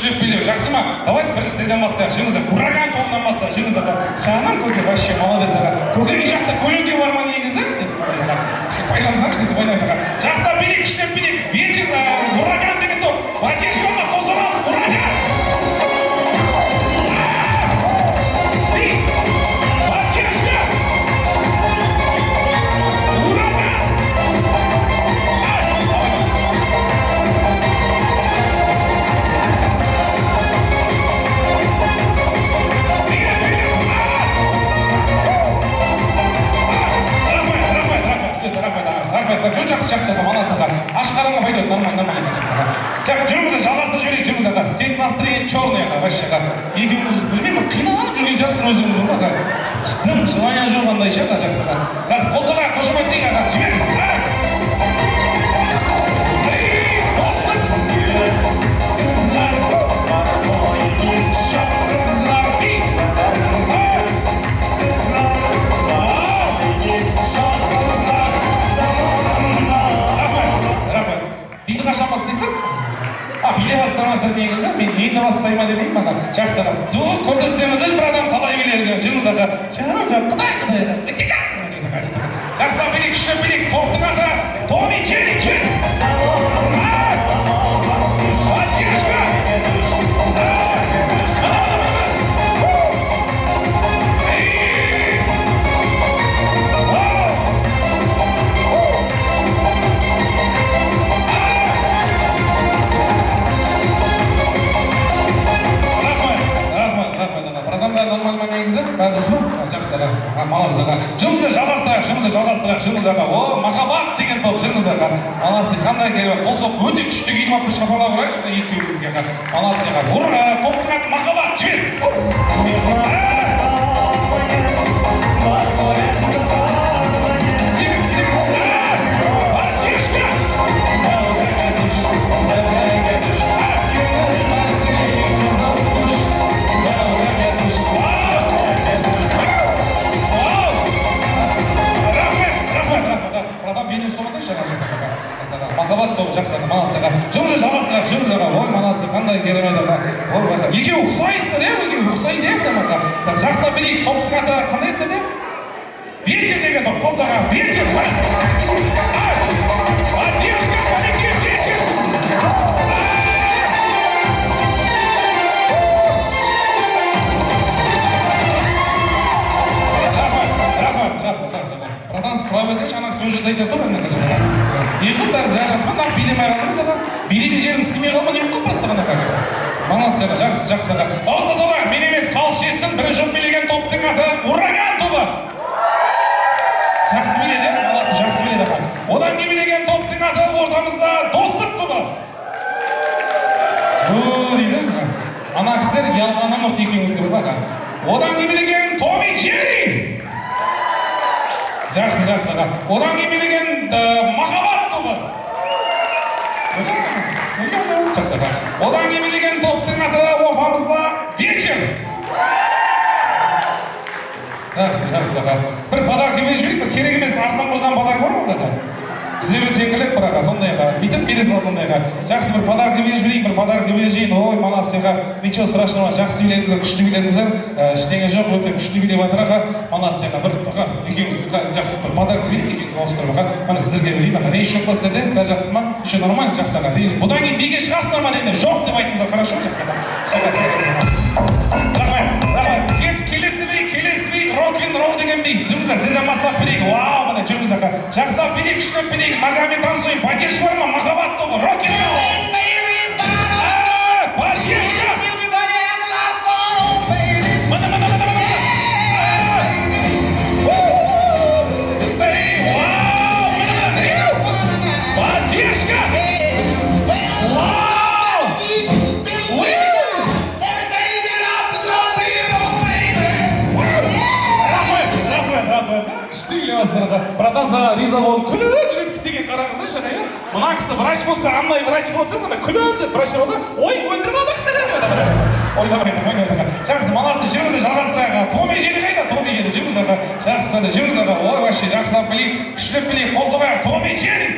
күштеп билеп, жақсы ма? Давайте біріншіден бастайық. Жеңіз аға, ураган тобынан бастайық. Жеңіз аға, шағынан көке, вообще молодец аға. Көкеге жақта көлеңке бар ма негізі? Байлансаңшы, десе байлайды аға. Жақсы билеп, күштеп билеп. Вечер ураган деген топ. Батешкаға қосылған ураган. Жақсы аға, малас аға. Ашқарыңға пойдет, нормально жақсы аға. Жүріңіздер, жалғастырып жіберейік, жүріңіз аға. Свет настроение черный аға, вообще аға. Екеуіңіз білмеймін, қиналып жүрген жақсыр өздеріңіз бар аға. Дым, желание жоқ андай ше аға, жақсы аға. Жақсы, қосаға, қошамай тейік аға, жібер. Биле бастамасыр негізі, мен енді бастайма демеймін аға. Жақсы аға. Жоқ, көрдірсеңіз бір адам қалай билерген. Жүріңіз аға. Жаным, құдай аға. Жақсы аға, билек, күштеп билек. Топтың аты Томи Джерри. Малас аға. Жұмызды жалғастырайық, О, махаббат деген топ, жүріңіз аға. Малас қандай керек, қосып өте күшті киім алып шапалап ұрайық, şimdi екеуімізге аға. Малас аға. Топтың аты махаббат, жібер. Махаббат топ, жақсы аға, малас аға. Жұмызды жалғастырайық, жүріңіз аға. Ой, маласы, қандай керемет аға. Ой, аға. Екеуі ұқсайсыздар, екеуі ұқсайды, прям аға. Жақсы білейік, топтың аты қандай еді сіздер? Вечер деген топ, қос аға, вечер. Батешка, полетел, вечер. Рахмат. Братан, сұрай берсеңші, ана сөз жасайтын тұр, ана жақсы. Еқыл бәрі біраз жаспан, ақ билемей қалдыңыз аға. Билейтін жерін істемей қалма, не ұқып братса ғана аға жақсы. Малас аға, жақсы аға. Дауыс қосалар, мен емес, халық шешсін, бірінші жұп билеген топтың аты ураган тобы. Жақсы биледі, маласы жақсы биледі аға. Одан кейін билеген топтың аты ортамызда достық тобы. Дейді. Ана кісілер ялғаннан ұрт екеуіңізге бар аға. Одан кейін билеген Томи Джерри. Жақсы аға. Одан кейін билеген махаббат тобы. Жақсы аға. Одан кейін билеген топтың аты ортамызда вечер. Жақсы аға. Бір подарок беріп жіберейік, керек емес, арзан-бұрзан подарок бар ма онда? Сіздер теңгілік бір аға, сондай аға. Бүйтіп бере салып ондай аға. Жақсы бір подарок беріп жіберейік, бір подарок беріп жейін. Ой, малас аға, ничего страшного, жақсы биледіңіздер, күшті биледіңіздер. Ештеңе жоқ, өте күшті билеп жатыр аға. Малас аға, бір аға, екеуміз жақсы бір подарок берейік, екеуміз ауыстырып аға. Мына сіздерге берейін аға. Рейс жоқ па сіздерде? Бәрі жақсы ма? Еще нормально, жақсы аға. Рейс. Бұдан кейін биге шығасыңдар ма дегенде жоқ деп айтыңыздар, хорошо, жақсы аға. Келесі би рок-н-ролл деген би. Жүріңіздер, сіздерден бастап білейік. Вау, міне жүріңіздер аға. Жақсылап білейік, күштеп білейік. Ногами танцуем. Батешка бар ма? Махаббат тобы. Рок-н-ролл. Батешка. Братан, саған риза болып күліп жүреді кісіге қараңыздар шағай. Мына кісі врач болса, андай врач болса, күліп жүреді врач болды. Ой, өлтіріп алдық. Ойнамайды. Жақсы, маласы, жүріңізді жалғастырайық. Томи Джерри қайда? Томи Джерри, жүріңіз аға. Жақсы, жүріңіз аға. Ой, вообще жақсылап білейік, күштеп білейік, қосылайық. Томи Джерри.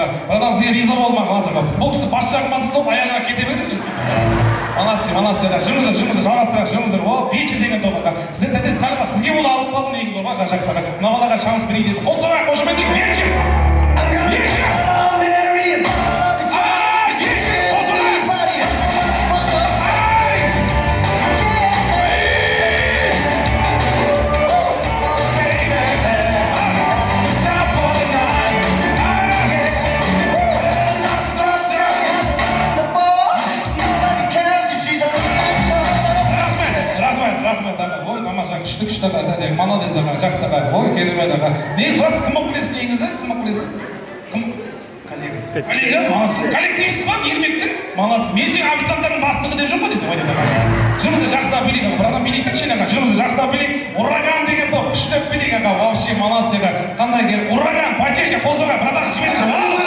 аға. Брадан сізге риза болмаған аға. Біз бұл кісі бас жағымызды сол аяқ жаққа кете берді. Молодцы аға. Жүріңіздер, жалғастырақ жүріңіздер. О, вечер деген топ аға. Сіздер тәте сәлға сізге бұл алып қалдым негіз бар аға, жақсы аға. Мына балаға шанс берейін деді. Қол соға, қошеметтік вечер. Күшті әдәдегі молодец аға, жақсы аға, ой керемет аға. Негіз брат, кім болып білесіз негізі? Кім болып білесіз? Кім? Коллега. Коллега? Сіз коллективсіз ба? Ермектің? Молодец. Мен сен официанттардың бастығы деп жүрмін ба десем, ойнады аға. Жүріңіздер жақсылап билейік аға. Брадан билейік кішкене аға. Жүріңіздер жақсылап билейік. Ураган деген топ күштеп билейік аға. Вообще молодец аға. Қандай керек? Ураган, потешка, қозыға, брадан жіберіңіздер.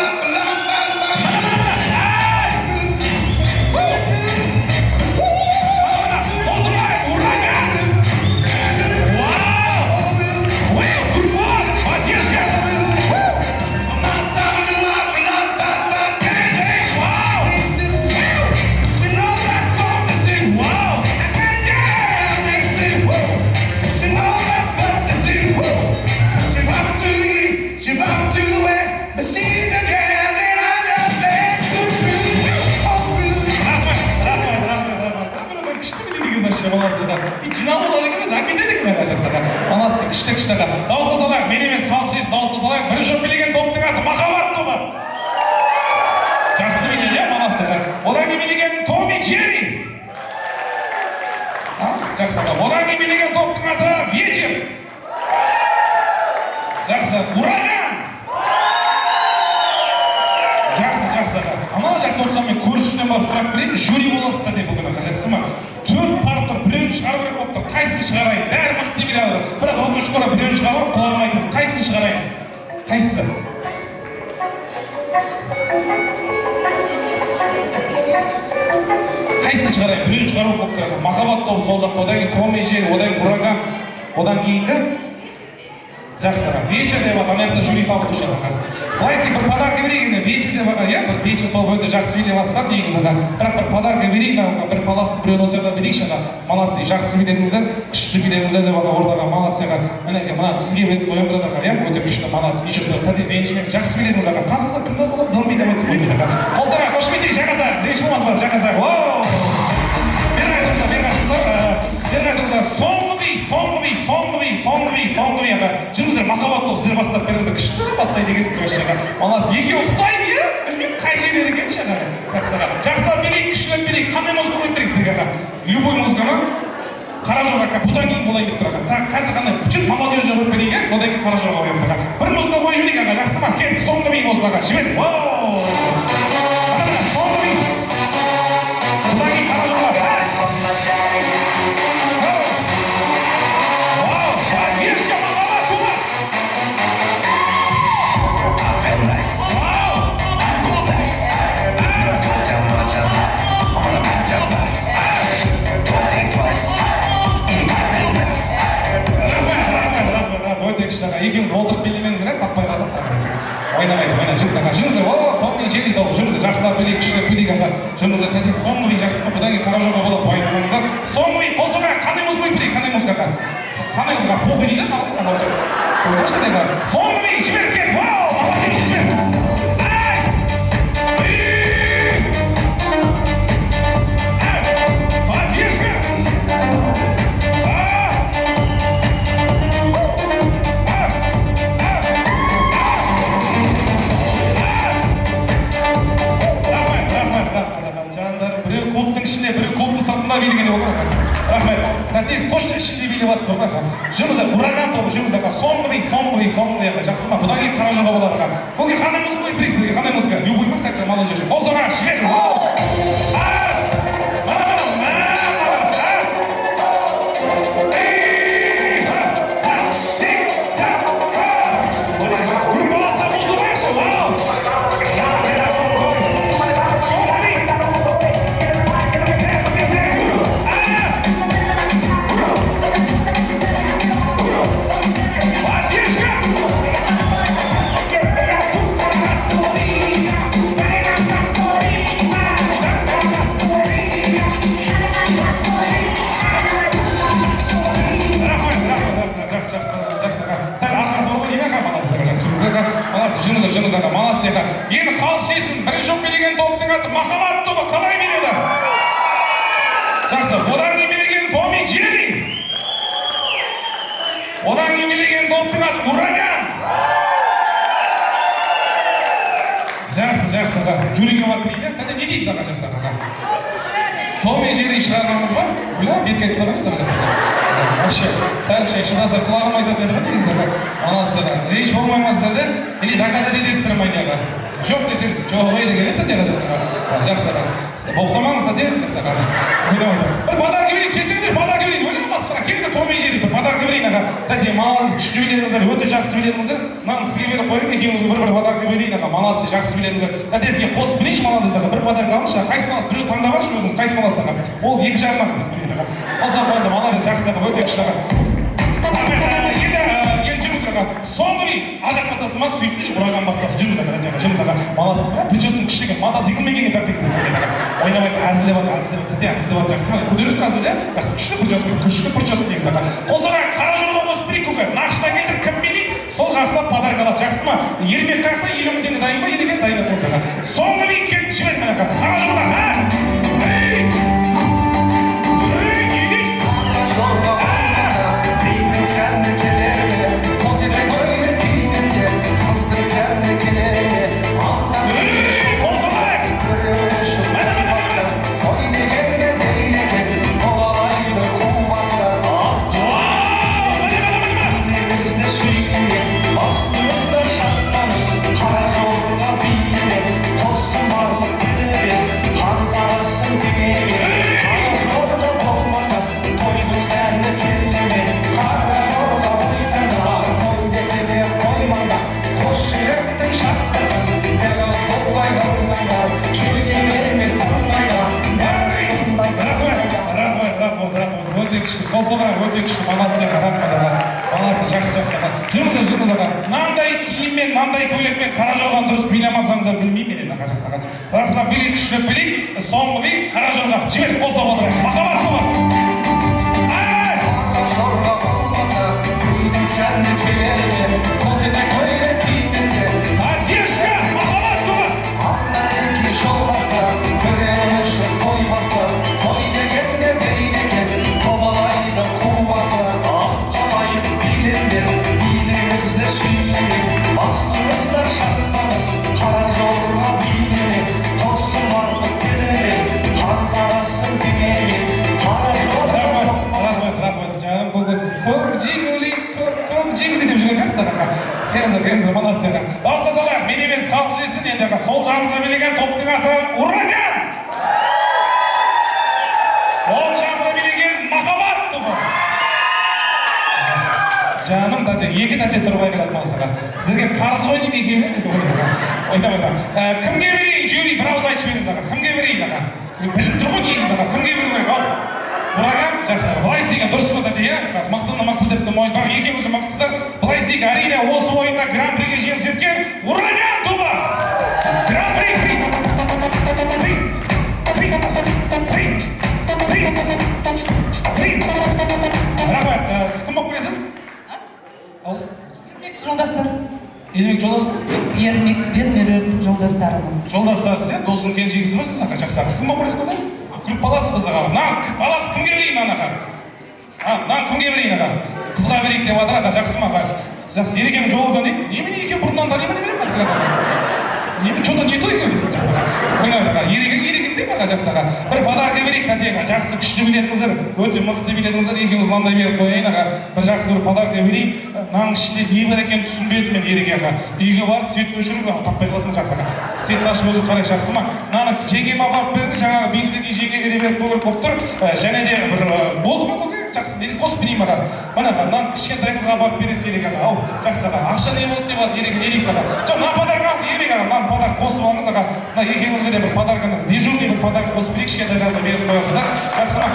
Дауысқа салайық, мен емес халық жейсіз, дауысқа салайық. Бірінші билеген топтың аты Махаббат тобы. Жақсы билейді, молодцы. Одан кейін билеген Томи Джерри. Жақсы. Одан кейін билеген топтың аты Вечер. Жақсы. Ураган. Жақсы. Ана жақ топтан мен көршісінен барып сұрақ білейін, жюри боласыздар деп бүгін аға, жақсы ма? 4 парып тұр, біреуін шығару керек болып тұр, қайсысын шығарайын? Бәрі мықты деп біледі. Бірақ өкінішке орай біреуін шығару құлағымайтыңыз. Қайсысын шығарайын? Қайсысы? Қайсысын шығарайын? Біреуін шығару болып тұр. Махаббат тобы сол жақта, одан кейін Томи Джерри, одан кейін Ураган, одан кейінгі жақсы аға. Вечер деп аға, ана жюри табылды үшін аға. Былайсы бір подарка берейік енді, вечер деп аға, иә? Бір вечер тобы өте жақсы билеп жатсыздар негізі аға. Бірақ бір подарка берейік аға, бір паласты біреуін осы жерде берейікші аға. Молодцы, жақсы биледіңіздер, күшті биледіңіздер деп аға, ортаға молодцы аға. Мына сізге беріп қоямын бір аға, иә? Өте күшті, молодцы. Ничего, тәте ренжімеңіз, жақсы биледіңіз аға. Қасыңызда кімді боласыз, дым билеп айтсыз қоймайды аға. Қолсаға, қошеметтейік, жақасақ, ренжіп болмас ба, жақасақ. Соңғы би аға. Жүріңіздер, махаббат тобы сіздер бастап беріңіздер. Күшті бастайды екенсіздер осы аға. Молодцы, екеуі ұқсайды, иә? Білмеймін, қай жерлері екенші аға. Жақсы аға. Жақсылап билейік, күштілеп билейік. Қандай музыка қойып берейік сіздерге аға? Любой музыка ма? Қара жорға аға, бұдан кейін болайын деп тұр аға. Қазір қандай бүкіл молодежь қойып берейік, иә? Содан кейін қара жорға қоямыз аға. Бір музыка қойып жіберейік аға, жақсы ма? Кел, соңғы би болсын аға. Жібер. Соңғы би. Бұдан кейін қара жорға. Екеуіңіз отырып билемеңіздер, таппай қазақтарыңыз. Ойнамайды, жүріңіздер, Томи Джерри тобы, жүріңіздер, жақсылап билейік, күштілеп билейік аға. Жүріңіздер, тәтек соңғы би жақсы ма, бұдан кейін қара жорға болып ойнамаңыздар. Соңғы би қосуға, қандай музыка қойып берейік, қандай музыкаға? Қандай музыка? Похуй дейді ма? Соңғы би, жібер кет, жібер. Надеюсь, точно ішінде билеп жатсыздар ма? Жүріңіздер, Ураган тобы, жүріңіздер, соңғы би аға, жақсы ма? Бұдан кейін қара жорға болады аға. Бұнге қандай музыка қойып берейік сіздерге, қандай музыка? Любой ма, кстати, молодежь. Қосыға, жібер. аға. Молодцы, жүріңіздер аға. Молодцы аға. Енді халық шешсін. Бірінші болып билеген топтың аты Махаббат тобы қалай биледі? Жақсы. Одан кейін билеген Томи Джерри. Одан кейін билеген топтың аты Ураган. Жақсы аға. Жюриге барып білейді. Тәте не дейсіз аға жақсы аға? Томи Джерри шығарғанымыз ба? Бля, бетке айтып саламыз аға жақсы аға. Вообще, сәл кішкене шыдаса құлағым айтады деді ғой негізі аға. Молодцы аға. Речь болмаймасыздар да? Или доказать етесіздер ме аға? Жоқ десең, жоқ ой деген статьяға жақсы аға. Жақсы аға. Боқтамаңыз статья, жақсы аға. Бір подарка берейін, келсеңіздер подарка берейін. Өлі масқара, келіңіздер Томи Джерри бір подарка берейін аға. Тәте, молодцы, күшті биледіңіздер, өте жақсы биледіңіздер. Мынаны сізге беріп қойып, екеуіңізге бір подарка берейін аға. Молодцы, жақсы биледіңіздер. Тәте, сізге қосып білейінші молодец аға. Бір подарка алыңызшы аға. Қайсысын аласыз? Біреу таңдап алыңызшы өзіңіз, қайсысын аласыз аға? Ол екі жағынан біз берейін аға. Қосап молодец, жақсы аға, өте күшті аға. Енді жүріңіз аға. Соңғы би ажақ бастасы ма, сүйсінші Ураган бастасы. Жүріңіз аға, жүріңіз аға. Молодцы, прическаның күшті екен, мотоциклмен келген сияқты екенсіз. Ойнамайды, әзілдеп жақсы ма? Көтеріліп қазілде, жақсы күшті прическа негіз аға. Қосаға қара жолға қосып берейік көке. Нақышына келдір, кім билейді, сол жақсылап подарка алады, жақсы ма? Ермек қақта, 50 мың теңге дайын ба, ерекет дайын болды аға. Соңғы би келіп жіберді аға. Қара жолға, жүріңіз аға. Мынандай киіммен, мынандай көйлекпен қара жорғаны дұрыс билемасаңыздар білмеймін мен аға жақсы аға. Жақсылап билейік, күштілеп билейік. Соңғы би қара жорға жіберіп қосып отырайық. Махаббат тобы. Қара жорға болмаса, бидің сәнді келер ме? Қос етек көйлек кимесе, Азешка, Махаббат тобы. Ақтаренге жолдаса, көремін үшін қоймастар. Қой дегенде бейнекен, қобалайды қубаса. Ақталайын билендер. Басымызда шаттанып, қара жорға билеп, қосым арлық келіп, қан қарасын теңеліп, қара жорға... Рахмет, жаным көкесіз. Көкжигі деп жүрген сияқты аға. Келіңіздер, молодцы аға. Дауысқа салайық, мен емес халық жесін енді аға. Сол жағымызда билеген топтың аты Ураган. Ол жағымызда билеген Махаббат тобы. Жаным тәте, екі тәте тұрып айқылады малысыға. Сіздерге қарыз ойнайын екеуі десе ойнамайды. Кімге берейін жюри, бір ауыз айтшы беріңіз аға. Кімге берейін аға? Біліп тұр ғой негіз аға. Кімге беру керек? Ал, Ураган, жақсы аға. Былай істеген дұрыс қой тәте, иә? Мықты депті мойын. Бірақ екеуіңізді мықтысыздар. Былай істеген әрине осы ойында гран-приге жеңіс жеткен Ураган тобы. Гран-при приз. Рахмет, сіз кім болып келесіз? Ермек жолдастар. Ермек жолдас? Ермек пен Меруерт жолдастарымыз. Жолдастарсыз, иә? Досының келіншегісі ба сіз аға? Жақсы аға. Сіз кім болып келесіз көте? Күліп баласыз аға. Нан, баласы кімге берейін аға? Нан кімге берейін аға? Қызға берейік деп жатыр аға, жақсы ма аға? Жақсы, ерекенің жолы дөнейік. Немене екен бұрыннан танимын не беремін сіз аға? Немен что-то не то екен десің жақсы аға. Ойнайды аға, ерекең деп аға жақсы аға. Бір подарка берейік тәте аға, жақсы күшті биледіңіздер, өте мықты биледіңіздер, екеуіңіз мынандай беріп қояйын аға. Бір жақсы бір подарка берейін. Нанның ішінде не бар екенін түсінбедім мен ереке аға. Үйге барып свет өшіріп таппай қаласың жақсы аға. Свет ашып өзіңіз қарайық жақсы ма? Наны жекеме апарып берді, жаңағы бензинге жекеге де беріп болып тұр. Және де бір болды ма көке? Жақсы, неге қосып берейін аға? Мына аға, мынаны кішкентай қызға апарып бересіз ереке аға. Ау, жақсы аға. Ақша не болды деп жатыр ереке, не дейсіз аға? Жоқ, мына подаркаңыз ермек аға, мына подарка қосып алыңыз аға. Мына екеуіңізге де бір подарканы, дежурный бір подарка қосып берейік, кішкентай қызға беріп қоясыздар. Жақсы ма?